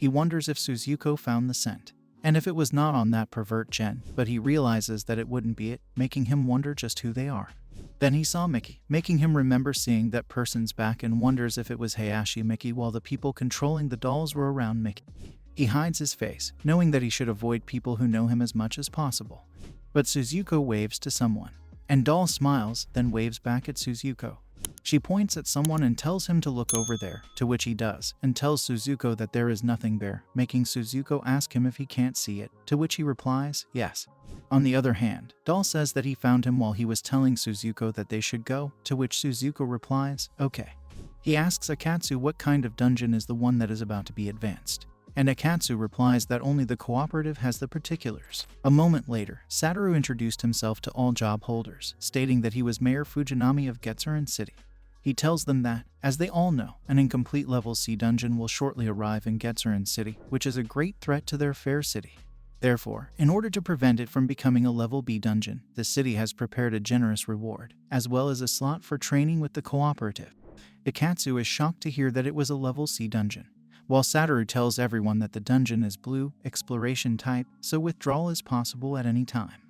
He wonders if Suzuko found the scent, and if it was not on that pervert Jen, but he realizes that it wouldn't be it, making him wonder just who they are. Then he saw Mickey, making him remember seeing that person's back and wonders if it was Hayashi Mickey while the people controlling the dolls were around Mickey. He hides his face, knowing that he should avoid people who know him as much as possible. But Suzuko waves to someone, and Doll smiles, then waves back at Suzuko. She points at someone and tells him to look over there, to which he does, and tells Suzuko that there is nothing there, making Suzuko ask him if he can't see it, to which he replies, yes. On the other hand, Doll says that he found him while he was telling Suzuko that they should go, to which Suzuko replies, okay. He asks Akatsu what kind of dungeon is the one that is about to be advanced, and Akatsu replies that only the cooperative has the particulars. A moment later, Satoru introduced himself to all job holders, stating that he was Mayor Fujinami of Getsuren City. He tells them that, as they all know, an incomplete level C dungeon will shortly arrive in Getsuren City, which is a great threat to their fair city. Therefore, in order to prevent it from becoming a level B dungeon, the city has prepared a generous reward, as well as a slot for training with the cooperative. Akatsu is shocked to hear that it was a level C dungeon, while Satoru tells everyone that the dungeon is blue, exploration type, so withdrawal is possible at any time.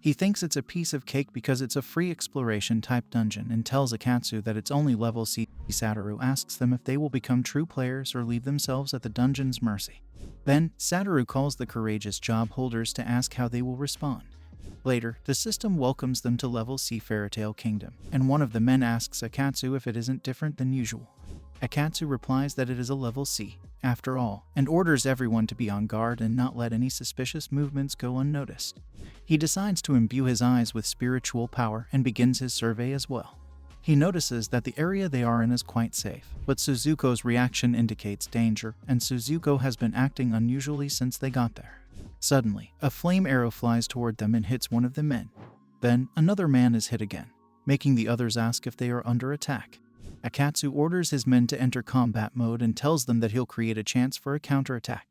He thinks it's a piece of cake because it's a free exploration type dungeon and tells Akatsu that it's only level C. Satoru asks them if they will become true players or leave themselves at the dungeon's mercy. Then, Satoru calls the courageous job holders to ask how they will respond. Later, the system welcomes them to level C Fairytale Kingdom, and one of the men asks Akatsu if it isn't different than usual. Akatsu replies that it is a level C, after all, and orders everyone to be on guard and not let any suspicious movements go unnoticed. He decides to imbue his eyes with spiritual power and begins his survey as well. He notices that the area they are in is quite safe, but Suzuko's reaction indicates danger, and Suzuko has been acting unusually since they got there. Suddenly, a flame arrow flies toward them and hits one of the men. Then, another man is hit again, making the others ask if they are under attack. Akatsu orders his men to enter combat mode and tells them that he'll create a chance for a counterattack.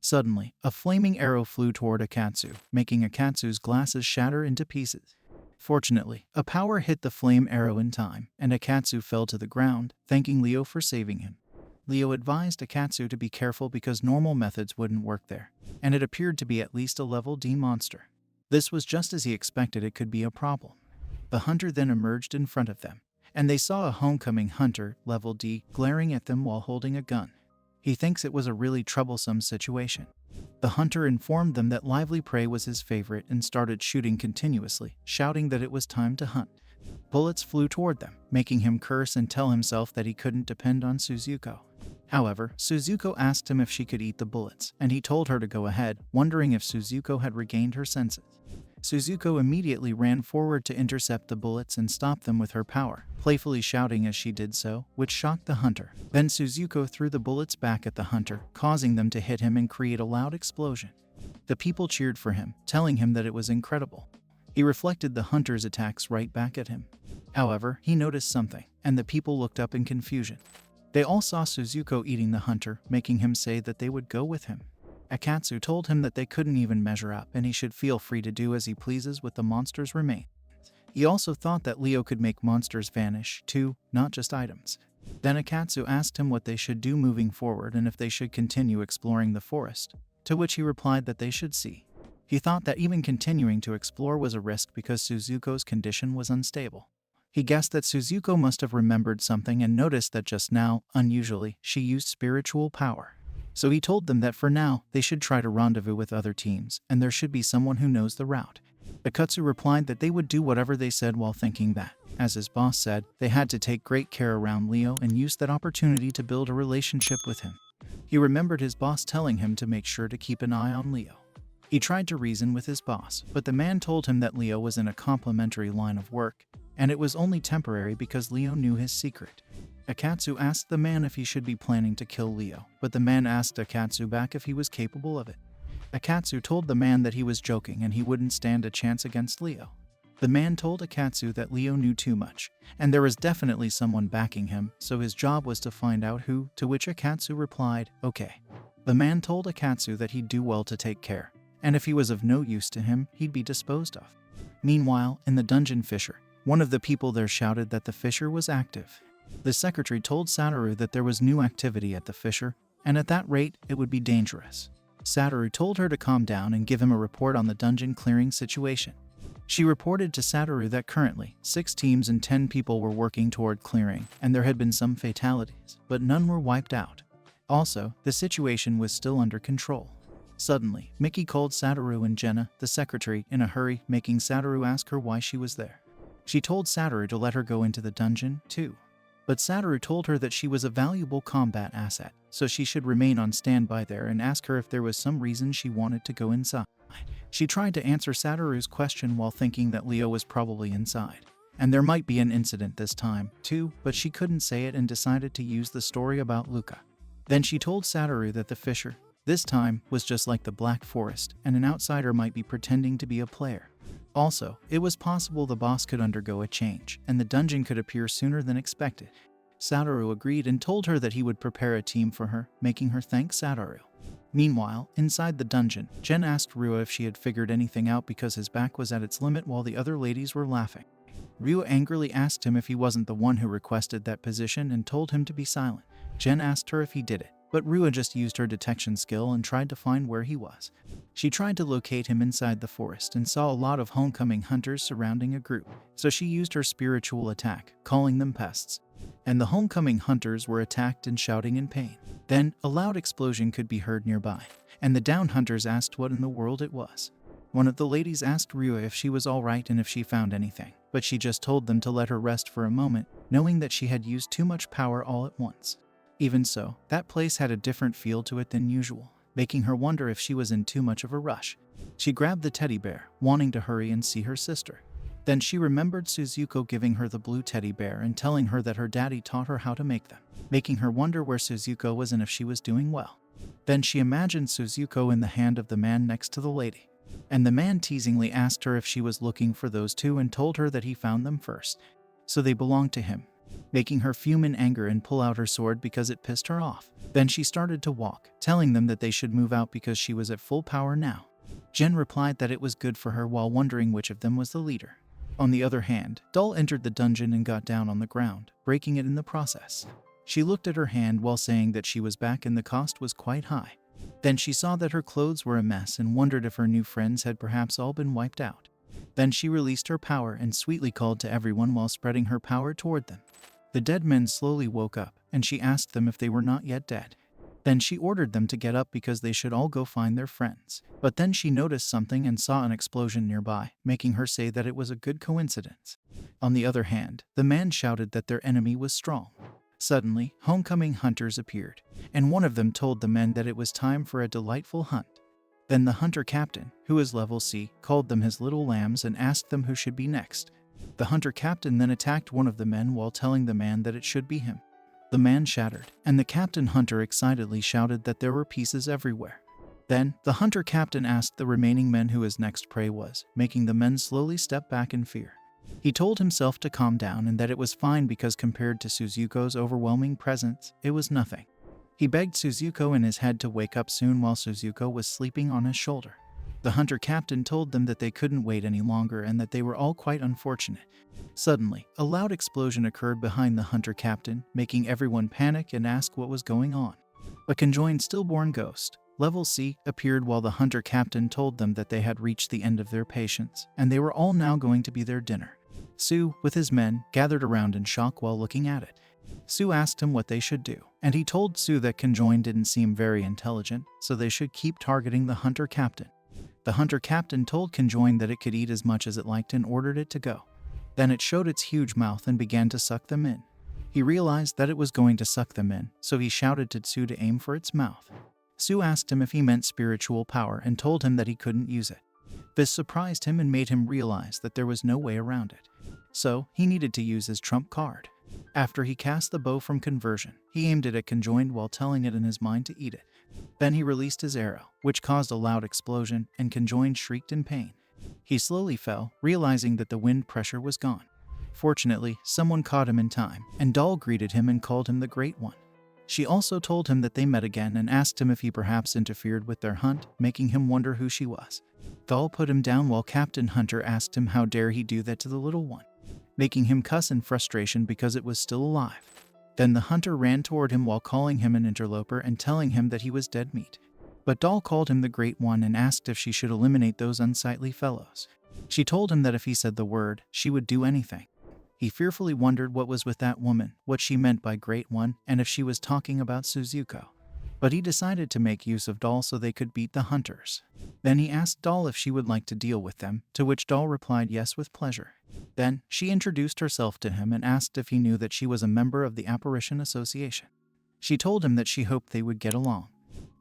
Suddenly, a flaming arrow flew toward Akatsu, making Akatsu's glasses shatter into pieces. Fortunately, a power hit the flame arrow in time, and Akatsu fell to the ground, thanking Leo for saving him. Leo advised Akatsu to be careful because normal methods wouldn't work there, and it appeared to be at least a level D monster. This was just as he expected it could be a problem. The hunter then emerged in front of them, and they saw a homecoming hunter, level D, glaring at them while holding a gun. He thinks it was a really troublesome situation. The hunter informed them that lively prey was his favorite and started shooting continuously, shouting that it was time to hunt. Bullets flew toward them, making him curse and tell himself that he couldn't depend on Suzuko. However, Suzuko asked him if she could eat the bullets, and he told her to go ahead, wondering if Suzuko had regained her senses. Suzuko immediately ran forward to intercept the bullets and stop them with her power, playfully shouting as she did so, which shocked the hunter. Then Suzuko threw the bullets back at the hunter, causing them to hit him and create a loud explosion. The people cheered for him, telling him that it was incredible. He reflected the hunter's attacks right back at him. However, he noticed something, and the people looked up in confusion. They all saw Suzuko eating the hunter, making him say that they would go with him. Akatsu told him that they couldn't even measure up and he should feel free to do as he pleases with the monster's remains. He also thought that Leo could make monsters vanish, too, not just items. Then Akatsu asked him what they should do moving forward and if they should continue exploring the forest, to which he replied that they should see. He thought that even continuing to explore was a risk because Suzuko's condition was unstable. He guessed that Suzuko must have remembered something and noticed that just now, unusually, she used spiritual power. So he told them that for now, they should try to rendezvous with other teams, and there should be someone who knows the route. Akatsu replied that they would do whatever they said while thinking that, as his boss said, they had to take great care around Leo and use that opportunity to build a relationship with him. He remembered his boss telling him to make sure to keep an eye on Leo. He tried to reason with his boss, but the man told him that Leo was in a complementary line of work, and it was only temporary because Leo knew his secret. Akatsu asked the man if he should be planning to kill Leo, but the man asked Akatsu back if he was capable of it. Akatsu told the man that he was joking and he wouldn't stand a chance against Leo. The man told Akatsu that Leo knew too much, and there was definitely someone backing him, so his job was to find out who, to which Akatsu replied, okay. The man told Akatsu that he'd do well to take care, and if he was of no use to him, he'd be disposed of. Meanwhile, in the dungeon fissure, one of the people there shouted that the fissure was active. The secretary told Satoru that there was new activity at the fissure, and at that rate, it would be dangerous. Satoru told her to calm down and give him a report on the dungeon clearing situation. She reported to Satoru that currently, 6 teams and 10 people were working toward clearing, and there had been some fatalities, but none were wiped out. Also, the situation was still under control. Suddenly, Miki called Satoru and Jenna, the secretary, in a hurry, making Satoru ask her why she was there. She told Satoru to let her go into the dungeon, too. But Satoru told her that she was a valuable combat asset, so she should remain on standby there and ask her if there was some reason she wanted to go inside. She tried to answer Satoru's question while thinking that Leo was probably inside, and there might be an incident this time, too, but she couldn't say it and decided to use the story about Luca. Then she told Satoru that the fissure, this time, was just like the Black Forest, and an outsider might be pretending to be a player. Also, it was possible the boss could undergo a change, and the dungeon could appear sooner than expected. Satoru agreed and told her that he would prepare a team for her, making her thank Satoru. Meanwhile, inside the dungeon, Jen asked Rua if she had figured anything out because his back was at its limit while the other ladies were laughing. Rua angrily asked him if he wasn't the one who requested that position and told him to be silent. Jen asked her if he did it, but Rua just used her detection skill and tried to find where he was. She tried to locate him inside the forest and saw a lot of homecoming hunters surrounding a group, so she used her spiritual attack, calling them pests. And the homecoming hunters were attacked and shouting in pain. Then, a loud explosion could be heard nearby, and the down hunters asked what in the world it was. One of the ladies asked Rua if she was alright and if she found anything, but she just told them to let her rest for a moment, knowing that she had used too much power all at once. Even so, that place had a different feel to it than usual, making her wonder if she was in too much of a rush. She grabbed the teddy bear, wanting to hurry and see her sister. Then she remembered Suzuko giving her the blue teddy bear and telling her that her daddy taught her how to make them, making her wonder where Suzuko was and if she was doing well. Then she imagined Suzuko in the hand of the man next to the lady, and the man teasingly asked her if she was looking for those two and told her that he found them first, so they belonged to him, making her fume in anger and pull out her sword because it pissed her off. Then she started to walk, telling them that they should move out because she was at full power now. Jen replied that it was good for her while wondering which of them was the leader. On the other hand, Doll entered the dungeon and got down on the ground, breaking it in the process. She looked at her hand while saying that she was back and the cost was quite high. Then she saw that her clothes were a mess and wondered if her new friends had perhaps all been wiped out. Then she released her power and sweetly called to everyone while spreading her power toward them. The dead men slowly woke up, and she asked them if they were not yet dead. Then she ordered them to get up because they should all go find their friends. But then she noticed something and saw an explosion nearby, making her say that it was a good coincidence. On the other hand, the man shouted that their enemy was strong. Suddenly, homecoming hunters appeared, and one of them told the men that it was time for a delightful hunt. Then the hunter captain, who is level C, called them his little lambs and asked them who should be next. The hunter captain then attacked one of the men while telling the man that it should be him. The man shattered, and the captain hunter excitedly shouted that there were pieces everywhere. Then, the hunter captain asked the remaining men who his next prey was, making the men slowly step back in fear. He told himself to calm down and that it was fine because compared to Suzuko's overwhelming presence, it was nothing. He begged Suzuko in his head to wake up soon while Suzuko was sleeping on his shoulder. The hunter captain told them that they couldn't wait any longer and that they were all quite unfortunate. Suddenly, a loud explosion occurred behind the hunter captain, making everyone panic and ask what was going on. A conjoined stillborn ghost, level C, appeared while the hunter captain told them that they had reached the end of their patience, and they were all now going to be their dinner. Su, with his men, gathered around in shock while looking at it. Su asked him what they should do, and he told Su that conjoined didn't seem very intelligent, so they should keep targeting the hunter captain. The hunter captain told conjoined that it could eat as much as it liked and ordered it to go. Then it showed its huge mouth and began to suck them in. He realized that it was going to suck them in, so he shouted to Su to aim for its mouth. Su asked him if he meant spiritual power and told him that he couldn't use it. This surprised him and made him realize that there was no way around it. So, he needed to use his trump card. After he cast the bow from conversion, he aimed it at conjoined while telling it in his mind to eat it. Then he released his arrow, which caused a loud explosion, and conjoined shrieked in pain. He slowly fell, realizing that the wind pressure was gone. Fortunately, someone caught him in time, and Doll greeted him and called him the Great One. She also told him that they met again and asked him if he perhaps interfered with their hunt, making him wonder who she was. Doll put him down while Captain Hunter asked him how dare he do that to the little one, making him cuss in frustration because it was still alive. Then the hunter ran toward him while calling him an interloper and telling him that he was dead meat. But Doll called him the Great One and asked if she should eliminate those unsightly fellows. She told him that if he said the word, she would do anything. He fearfully wondered what was with that woman, what she meant by Great One, and if she was talking about Suzuko. But he decided to make use of Doll so they could beat the hunters. Then he asked Doll if she would like to deal with them, to which Doll replied yes with pleasure. Then she introduced herself to him and asked if he knew that she was a member of the Apparition Association. She told him that she hoped they would get along.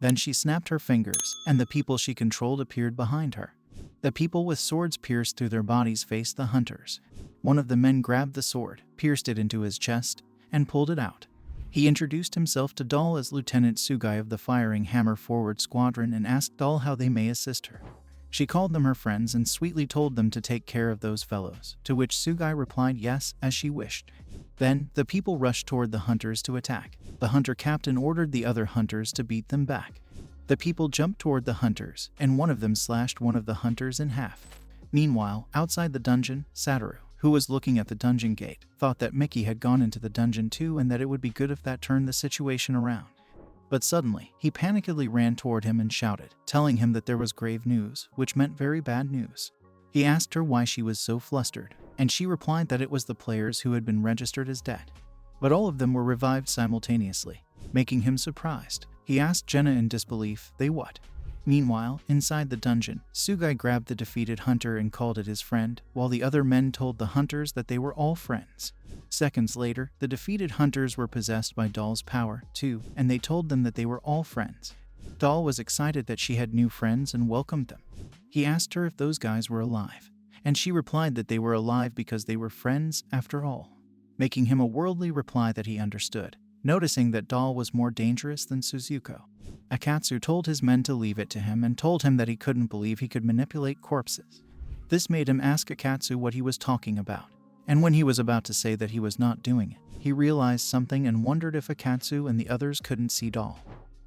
Then she snapped her fingers, and the people she controlled appeared behind her. The people with swords pierced through their bodies faced the hunters. One of the men grabbed the sword, pierced it into his chest, and pulled it out. He introduced himself to Doll as Lieutenant Sugai of the Firing Hammer Forward Squadron and asked Doll how they may assist her. She called them her friends and sweetly told them to take care of those fellows, to which Sugai replied yes, as she wished. Then, the people rushed toward the hunters to attack. The hunter captain ordered the other hunters to beat them back. The people jumped toward the hunters, and one of them slashed one of the hunters in half. Meanwhile, outside the dungeon, Satoru, who was looking at the dungeon gate, thought that Mickey had gone into the dungeon too and that it would be good if that turned the situation around. But suddenly, he panickedly ran toward him and shouted, telling him that there was grave news, which meant very bad news. He asked her why she was so flustered, and she replied that it was the players who had been registered as dead. But all of them were revived simultaneously, making him surprised. He asked Jenna in disbelief, they what? Meanwhile, inside the dungeon, Sugai grabbed the defeated hunter and called it his friend, while the other men told the hunters that they were all friends. Seconds later, the defeated hunters were possessed by Doll's power, too, and they told them that they were all friends. Doll was excited that she had new friends and welcomed them. He asked her if those guys were alive, and she replied that they were alive because they were friends after all, making him a worldly reply that he understood, noticing that Doll was more dangerous than Suzuko. Akatsu told his men to leave it to him and told him that he couldn't believe he could manipulate corpses. This made him ask Akatsu what he was talking about, and when he was about to say that he was not doing it, he realized something and wondered if Akatsu and the others couldn't see Doll.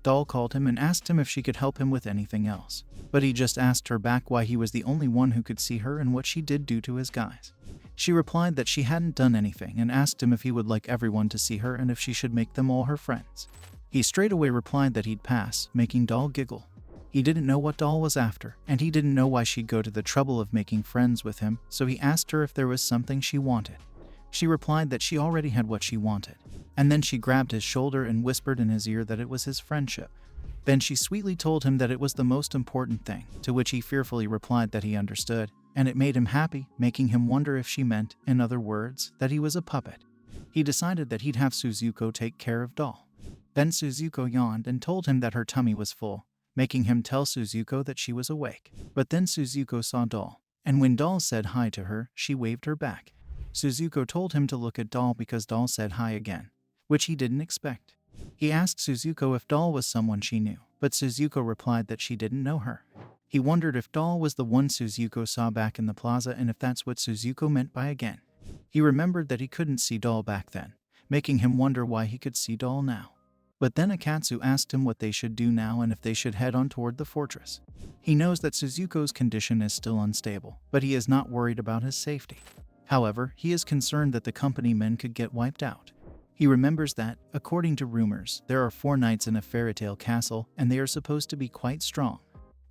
Doll called him and asked him if she could help him with anything else, but he just asked her back why he was the only one who could see her and what she did do to his guys. She replied that she hadn't done anything and asked him if he would like everyone to see her and if she should make them all her friends. He straightaway replied that he'd pass, making Doll giggle. He didn't know what Doll was after, and he didn't know why she'd go to the trouble of making friends with him, so he asked her if there was something she wanted. She replied that she already had what she wanted, and then she grabbed his shoulder and whispered in his ear that it was his friendship. Then she sweetly told him that it was the most important thing, to which he fearfully replied that he understood, and it made him happy, making him wonder if she meant, in other words, that he was a puppet. He decided that he'd have Suzuko take care of Doll. Then Suzuko yawned and told him that her tummy was full, making him tell Suzuko that she was awake. But then Suzuko saw Doll, and when Doll said hi to her, she waved her back. Suzuko told him to look at Doll because Doll said hi again, which he didn't expect. He asked Suzuko if Doll was someone she knew, but Suzuko replied that she didn't know her. He wondered if Doll was the one Suzuko saw back in the plaza and if that's what Suzuko meant by again. He remembered that he couldn't see Doll back then, making him wonder why he could see Doll now. But then Akatsu asked him what they should do now and if they should head on toward the fortress. He knows that Suzuko's condition is still unstable, but he is not worried about his safety. However, he is concerned that the company men could get wiped out. He remembers that, according to rumors, there are 4 knights in a fairytale castle and they are supposed to be quite strong.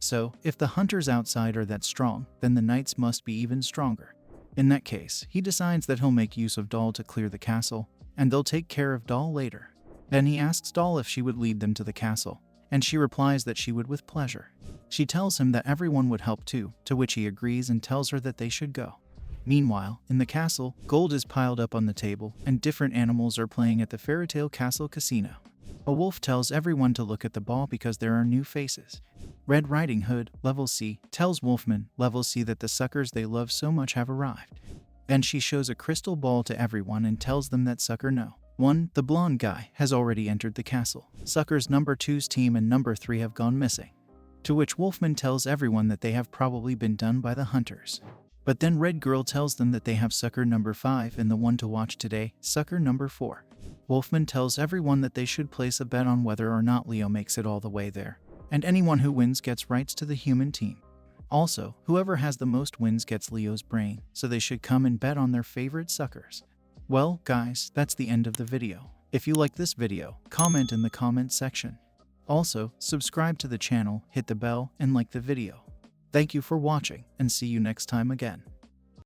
So, if the hunters outside are that strong, then the knights must be even stronger. In that case, he decides that he'll make use of Doll to clear the castle, and they'll take care of Doll later. Then he asks Doll if she would lead them to the castle, and she replies that she would with pleasure. She tells him that everyone would help too, to which he agrees and tells her that they should go. Meanwhile, in the castle, gold is piled up on the table, and different animals are playing at the Fairytale Castle Casino. A wolf tells everyone to look at the ball because there are new faces. Red Riding Hood, level C, tells Wolfman, level C, that the suckers they love so much have arrived. Then she shows a crystal ball to everyone and tells them that Sucker No. 1, the blonde guy, has already entered the castle. Suckers number 2's team and number 3 have gone missing. To which Wolfman tells everyone that they have probably been done by the hunters. But then Red Girl tells them that they have Sucker number 5 and the one to watch today, Sucker number 4. Wolfman tells everyone that they should place a bet on whether or not Leo makes it all the way there, and anyone who wins gets rights to the human team. Also, whoever has the most wins gets Leo's brain, so they should come and bet on their favorite suckers. Well, guys, that's the end of the video. If you like this video, comment in the comment section. Also, subscribe to the channel, hit the bell, and like the video. Thank you for watching, and see you next time again.